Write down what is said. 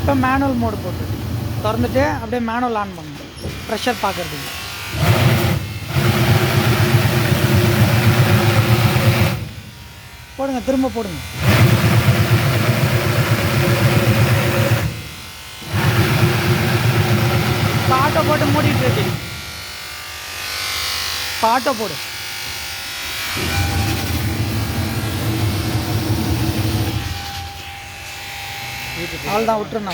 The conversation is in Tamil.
இப்போ மேனுவல் மோடு போட்டு திறந்துட்டு அப்படியே மேனுவல் ஆன் பண்ணணும் ப்ரெஷர் பார்க்குறதுக்கு. போடுங்க, திரும்ப போடுங்க. ஆட்டோ போட்டு மூடிட்டு இருக்கு. ஆட்டோ போடு. அவ்வளோதான், விட்டுருண்ணா.